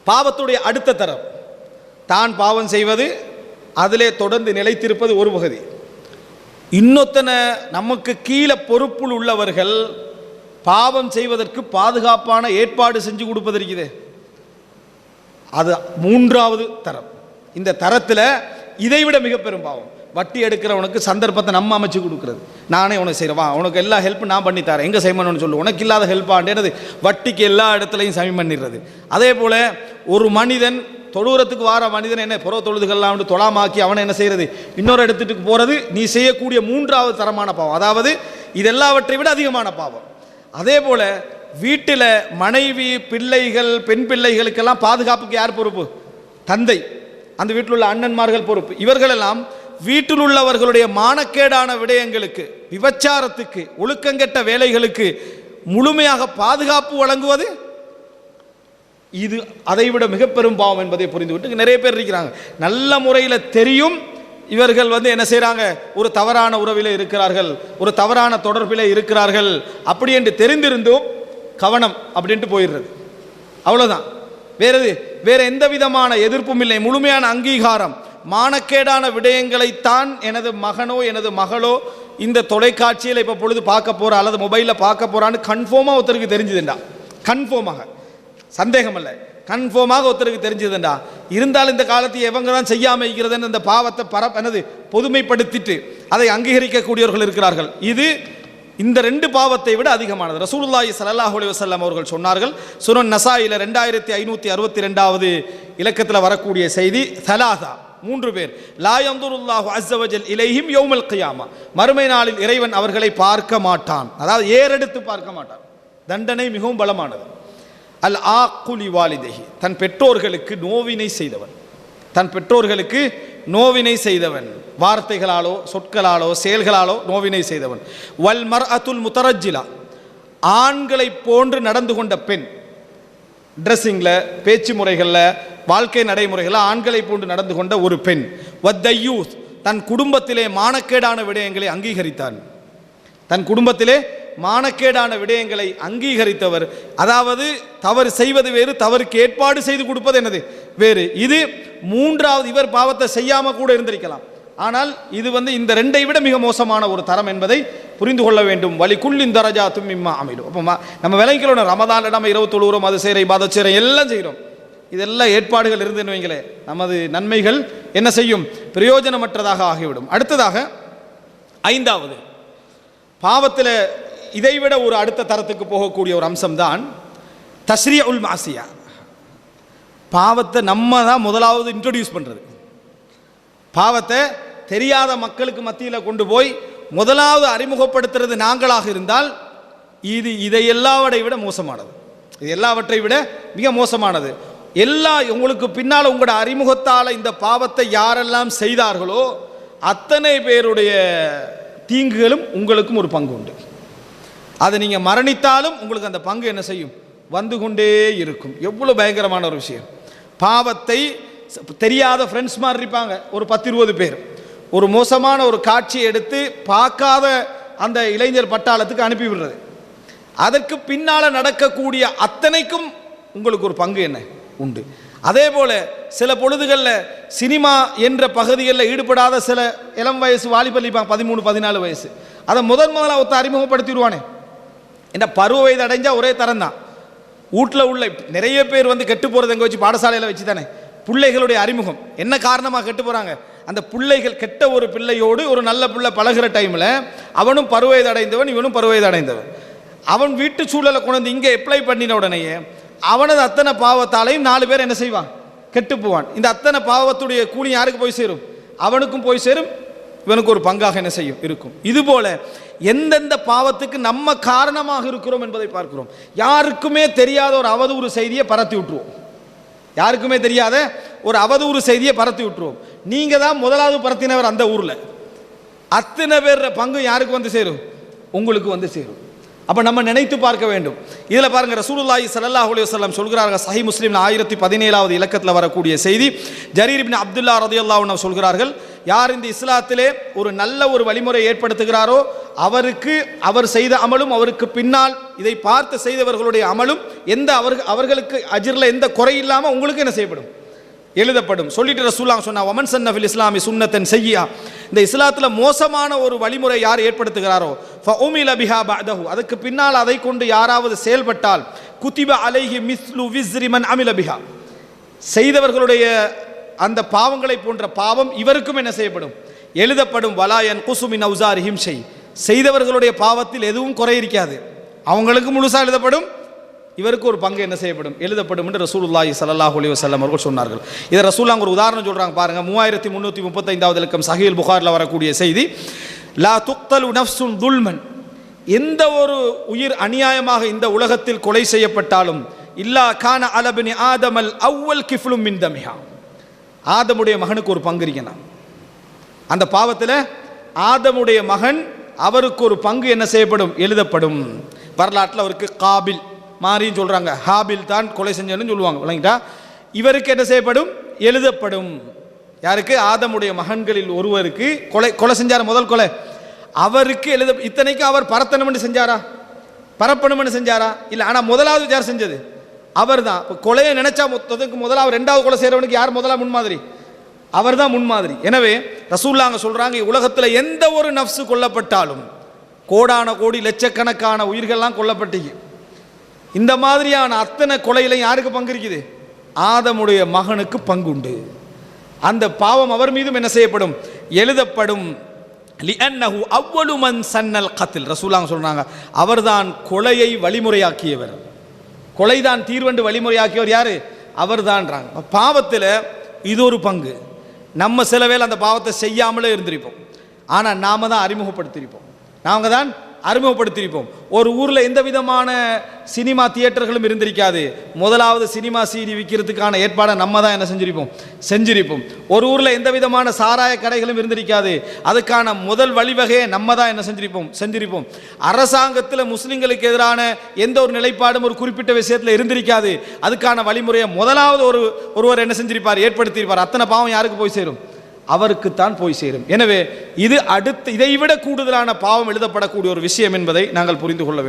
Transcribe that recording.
பாவத்துடைய அடுத்த தரம் தான் பாவம் செய்வது, அதிலே தொடர்ந்து நிலைத்திருப்பது ஒரு பகுதி. இன்னொத்தனை நமக்கு கீழே பொறுப்புள் உள்ளவர்கள் பாவம் செய்வதற்கு பாதுகாப்பான ஏற்பாடு செஞ்சு கொடுப்பது இருக்குது, அது மூன்றாவது தரம். இந்த தரத்தில் இதைவிட மிக பெரும் பாவம் வட்டி எடுக்கிறவனுக்கு சந்தர்ப்பத்தை நம்ம அமைச்சு கொடுக்குறது. நானே உனக்கு செய்கிறவா, உனக்கு எல்லா ஹெல்ப் நான் பண்ணி தரேன், எங்கே செய்யணும்னு சொல்லு, உனக்கு இல்லாத ஹெல்ப் ஆண்டேனது வட்டிக்கு எல்லா இடத்துலையும் சமி பண்ணிடுறது. அதே போல் ஒரு மனிதன் தொழுகிறதுக்கு வார மனிதன் என்ன புற தொழுதுகள்லாம் தொழாமாக்கி அவனை என்ன செய்கிறது, இன்னொரு இடத்துக்கு போகிறது நீ செய்யக்கூடிய மூன்றாவது தரமான பாவம், அதாவது இதெல்லாவற்றை விட அதிகமான பாவம். அதே போல் வீட்டில் மனைவி பிள்ளைகள் பெண் பிள்ளைகளுக்கெல்லாம் பாதுகாப்புக்கு யார் பொறுப்பு? தந்தை, அந்த வீட்டில் உள்ள அண்ணன்மார்கள் பொறுப்பு. இவர்களெல்லாம் வீட்டில் உள்ளவர்களுடைய மானக்கேடான விடயங்களுக்கு, விபச்சாரத்துக்கு, ஒழுக்கங்கெட்ட வேலைகளுக்கு முழுமையாக பாதுகாப்பு வழங்குவது இது அதைவிட மிக பெரும் பாவம் என்பதை புரிந்துவிட்டு நிறைய பேர் இருக்கிறாங்க. நல்ல முறையில் தெரியும் இவர்கள் என்ன செய்கிறாங்க, ஒரு தவறான உறவில் இருக்கிறார்கள், ஒரு தவறான தொடர்பில் இருக்கிறார்கள், அப்படி என்று தெரிந்திருந்தும் கவனம் அப்படின்ட்டு போயிடுறது, அவ்வளோதான். வேற எந்த விதமான எதிர்ப்பும் இல்லை, முழுமையான அங்கீகாரம். மானக்கேடான விடயங்களைத்தான் எனது மகனோ எனது மகளோ இந்த தொலைக்காட்சியில் இப்போ பொழுது பார்க்க போகிறா அல்லது மொபைலில் பார்க்க போகிறான்னு கன்ஃபார்மாக ஒருத்தருக்கு தெரிஞ்சுதுண்டா, கன்ஃபார்மாக, சந்தேகம் இல்லை, கன்ஃபார்மாக ஒருத்தருக்கு தெரிஞ்சதுண்டா. இருந்தாலும் இந்த காலத்தை எவங்க தான் செய்யாமல் இருக்கிறதுன்னு இந்த பாவத்தை பொதுமைப்படுத்திட்டு அதை அங்கீகரிக்கக்கூடியவர்கள் இருக்கிறார்கள். இது இந்த ரெண்டு பாவத்தை விட அதிகமானது. ரசூலுல்லாஹி ஸல்லல்லாஹு அலைஹி வஸல்லம் அவர்கள் சொன்னார்கள், சுனன் நசாயில 2562வது இலக்கத்தில் வரக்கூடிய செய்தி, சலாசா, 3 பேர், லா யன்துருல்லாஹு அஸ்ஸ வஜல் இலைஹிம் யௌமல் கியாமா, மறுமை நாளில் இறைவன் அவர்களை பார்க்க மாட்டான், அதாவது ஏறெடுத்து பார்க்க மாட்டான். தண்டனை மிகவும் பலமானது. அல் ஆக்குலி வாலிதைஹி, தன் பெற்றோர்களுக்கு நோவினை செய்தவன், தன் பெற்றோர்களுக்கு நோவினை செய்தவன், வார்த்தைகளாலோ சொற்களாலோ செயல்களாலோ நோவினை செய்தவன். வல் மர்அத்துல் முத்தரஜ்ஜிலா, ஆண்களை போன்று நடந்து கொண்ட பெண், ட்ரெஸ்ஸிங்கில், பேச்சு முறைகளில், வாழ்க்கை நடைமுறைகளில் ஆண்களை போன்று நடந்து கொண்ட ஒரு பெண். வத்தையூஸ், தன் குடும்பத்திலே மானக்கேடான விடயங்களை அங்கீகரித்தான், தன் குடும்பத்திலே மானக்கேடான விடயங்களை அங்கீகரித்தவர், அதாவது தவறு செய்வது வேறு, தவறுக்கு ஏற்பாடு செய்து கொடுப்பது என்னது வேறு. இது மூன்றாவது. இவர் பாவத்தை செய்யாம கூட இருந்திருக்கலாம், ஆனால் இது இந்த ரெண்டை விட மிக மோசமான ஒரு தரம் என்பதை புரிந்து கொள்ள வேண்டும். வலி குல்லின் தரஜாத்தும் மிம்மா அமிலும். அப்போ நம்ம விளங்கிக்கிறோம், ரமதான் நம்ம இரவு தொழுகிறோம், அது செய்கிறோம், இபாதத் செய்கிறோம், எல்லாம் செய்கிறோம், இதெல்லாம் ஏற்பாடுகள் இருந்துன்னு வைங்களே, நமது நன்மைகள் என்ன செய்யும், பிரயோஜனமற்றதாக ஆகிவிடும். அடுத்ததாக 5வது பாவத்தில் இதைவிட ஒரு அடுத்த தரத்துக்கு போகக்கூடிய ஒரு அம்சம்தான் தஸ்ரீஉல் மாசியா. பாவத்தை நம்ம தான் முதலாவது இன்ட்ரோடியூஸ் பண்ணுறது. பாவத்தை தெரியாத மக்களுக்கு மத்தியில் கொண்டு போய் முதலாவது அறிமுகப்படுத்துறது நாங்களாக இருந்தால் இது இதை எல்லாவற்றை விட மோசமானது, இது எல்லாவற்றை விட மிக மோசமானது. உங்களுக்கு பின்னால் உங்களோட அறிமுகத்தால் இந்த பாவத்தை யாரெல்லாம் செய்தார்களோ அத்தனை பேருடைய தீங்குகளும் உங்களுக்கும் ஒரு பங்கு உண்டு. அதை நீங்கள் மரணித்தாலும் உங்களுக்கு அந்த பங்கு என்ன செய்யும், வந்து கொண்டே இருக்கும். எவ்வளோ பயங்கரமான ஒரு விஷயம். பாவத்தை தெரியாத ஃப்ரெண்ட்ஸ் மாதிரி இருப்பாங்க, ஒரு 10-20 பேர், ஒரு மோசமான ஒரு காட்சியை எடுத்து பார்க்காத அந்த இளைஞர் பட்டாளத்துக்கு அனுப்பி விடுறது. அதற்கு பின்னால் நடக்கக்கூடிய அத்தனைக்கும் உங்களுக்கு ஒரு பங்கு என்ன உண்டு. அதே போல் சில பொழுதுகளில் சினிமா என்ற பகுதிகளில் ஈடுபடாத சில இளம் வயசு வாலிபர் இருப்பாங்க, 13-14 வயசு, அதை முதலாக ஒருத்த அறிமுகப்படுத்திடுவானே. என்ன பருவ வயது அடைஞ்சால் ஒரே தரம் தான். வீட்டில் உள்ள நிறைய பேர் கெட்டு போகிறது எங்கே வச்சு, பாடசாலையில் வச்சு தானே. பிள்ளைகளுடைய அறிமுகம் என்ன காரணமாக கெட்டு போகிறாங்க, அந்த பிள்ளைகள் கெட்ட ஒரு பிள்ளையோடு ஒரு நல்ல பிள்ளை பழகிற டைமில் அவனும் பருவ வயது அடைந்தவன், இவனும் பருவ வயது அடைந்தவன். அவன் வீட்டு சூழலை கொண்டு இங்கே அப்ளை பண்ணின உடனேயே அவனது அத்தனை பாவத்தாலையும் 4 பேர் என்ன செய்வான், கெட்டு போவான். இந்த அத்தனை பாவத்துடைய கூலி யாருக்கு போய் சேரும், அவனுக்கும் போய் சேரும், இவனுக்கு ஒரு பங்காக என்ன செய்யும் இருக்கும். இதுபோல எந்தெந்த பாவத்துக்கு நம்ம காரணமாக இருக்கிறோம் என்பதை பார்க்கிறோம். யாருக்குமே தெரியாத ஒரு அவதூறு செய்தியை பரத்தி விட்டுருவோம், யாருக்குமே தெரியாத ஒரு அவதூறு செய்தியை பரத்தி விட்டுருவோம். நீங்க தான் முதலாவது பரத்தினவர் அந்த ஊரில், அத்தனை பேர் பங்கு யாருக்கு சேரும், உங்களுக்கு சேரும். அப்போ நம்ம நினைத்து பார்க்க வேண்டும். இதில் பாருங்க, ரசூலுல்லாஹி ஸல்லல்லாஹு அலைஹி வஸல்லம் சொல்கிறார்கள், சஹீஹ் முஸ்லிம்ல 1017வது இலக்கத்தில் வரக்கூடிய செய்தி, ஜரீர் இப்னு அப்துல்லா ரலியல்லாஹு அன்ஹு சொல்கிறார்கள், யார் இந்த இஸ்லாத்திலே ஒரு நல்ல ஒரு வழிமுறை ஏற்படுத்துகிறாரோ அவருக்கு அவர் செய்த அமலும் அவருக்கு பின்னால் இதை பார்த்து செய்தவர்களுடைய அமலும் அவர்களுக்கு அஜிரில் எந்த குறை இல்லாமல் உங்களுக்கு என்ன செய்யப்படும், எழுதப்படும். சொல்லிட்டு ரசூலுல்லாஹ் சொன்னா வமன் சன்ன ஃபில் இஸ்லாமி சுன்னத்தன் ஸய்யிஆ, இந்த இஸ்லாத்தில் மோசமான ஒரு வழிமுறை யார் ஏற்படுத்துகிறாரோ ஃபஉமில பிஹா பஅதஹு, அதுக்கு பின்னால் அதை கொண்டு யாராவது செயல்பட்டால் குதிப அலைஹி மிஸ்லு விஸ்ரி மன் அமில பிஹா, செய்தவர்களுடைய அந்த பாவங்களை போன்ற பாவம் இவருக்கும் என்ன செய்யப்படும், எழுதப்படும். வலா யன்குஸு மின் அவ்ஸாரிஹிம் ஷை, செய்தவர்களுடைய பாவத்தில் எதுவும் குறை இருக்காது, அவங்களுக்கு முழுசாக எழுதப்படும், இவருக்கு ஒரு பங்கு என்ன செய்யப்படும், எழுதப்படும் என்று ரசூலுல்லாஹி ஸல்லல்லாஹு அலைஹி வஸல்லம் அவர்கள் சொன்னார்கள். இதை ரசூலுல்லாஹ் ஒரு உதாரணம் சொல்றாங்க பாருங்க. 3335வது இலக்கம் சஹீஹுல் புகாரில் வரக்கூடிய செய்தி. லா துக்தலு நஃப்ஸுன் துல்மன், எந்த ஒரு உயிர் அநியாயமாக இந்த உலகத்தில் கொலை செய்யப்பட்டாலும் இல்லா கான அலபினி ஆதமல் அவ்வல் கிஃப்லும் மின் தமிஹா, ஆதமுடைய மகனுக்கு ஒரு பங்கு இருக்கணும். அந்த பாவத்தில் ஆதமுடைய மகன் அவருக்கு ஒரு பங்கு என்ன செய்யப்படும், எழுதப்படும். வரலாற்றில் அவருக்கு காபில் மாறின்னு சொல்கிறாங்க, ஹாபில் தான் கொலை செஞ்சன்னு சொல்லுவாங்க, விளங்கிட்டா. இவருக்கு என்ன செய்யப்படும், எழுதப்படும். யாருக்கு, ஆதமுடைய மகன்களில் ஒருவருக்கு கொலை செஞ்சார், முதல் கொலை அவருக்கு எழுத. இத்தனைக்கு அவர் பரத்தனம்னு செஞ்சாரா, பரப்பணும்னு செஞ்சாரா இல்லை, ஆனால் முதலாவது யார் செஞ்சது, அவர் தான். இப்போ கொலையை நினைச்சா மொத்தத்துக்கு முதலாவது ரெண்டாவது கொலை செய்கிறவனுக்கு யார் முதலா முன்மாதிரி, அவர் தான் முன்மாதிரி. எனவே ரசூலுல்லாஹ் சொல்கிறாங்க, உலகத்தில் எந்த ஒரு நஃப்ஸு கொல்லப்பட்டாலும் கோடான கோடி லட்சக்கணக்கான உயிர்கள்லாம் கொல்லப்பட்டீங்க, இந்த மாதிரியான அத்தனை கொலையிலையும் யாருக்கு பங்கு இருக்குது, ஆதமுடைய மகனுக்கு பங்குண்டு. அந்த பாவம் அவர் மீதும் என்ன செய்யப்படும், எழுதப்படும். லிஅன்னஹு அவ்வலு மன் சன்னல் கத்ல், ரசூலுல்லாஹ் சொல்றாங்க அவர்தான் கொலையை வழிமுறையாக்கியவர், கொலைதான் தீர்வண்டு வழிமுறையாக்கியவர் யாரு, அவர்தான்றாங்க. பாவத்தில் இது ஒரு பங்கு. நம்ம சில வேளை அந்த பாவத்தை செய்யாமலே இருந்திருப்போம், ஆனால் நாம தான் அறிமுகப்படுத்தியிருப்போம், நாங்கள் தான் அறிமுகப்படுத்தியிருப்போம். ஒரு ஊரில் எந்த விதமான சினிமா தியேட்டர்களும் இருந்திருக்காது, முதலாவது சினிமா சீடி விற்கிறதுக்கான ஏற்பாடை நம்ம தான் என்ன செஞ்சிருப்போம். ஒரு ஊரில் எந்த விதமான சாராய கடைகளும் இருந்திருக்காது, அதுக்கான முதல் வழிவகையை நம்ம தான் என்ன செஞ்சிருப்போம். அரசாங்கத்தில் முஸ்லிம்களுக்கு எதிரான எந்த ஒரு நிலைப்பாடும் ஒரு குறிப்பிட்ட விஷயத்தில் இருந்திருக்காது, அதுக்கான வழிமுறையை முதலாவது ஒருவர் என்ன செஞ்சிருப்பார், ஏற்படுத்தியிருப்பார். அத்தனை பாவம் யாருக்கு போய் சேரும், அவருக்குத்தான் போய் சேரும். எனவே இது அடுத்து இதைவிட கூடுதலான பாவம் எழுதப்படக்கூடிய ஒரு விஷயம் என்பதை நாங்கள் புரிந்து கொள்ள வேண்டும்.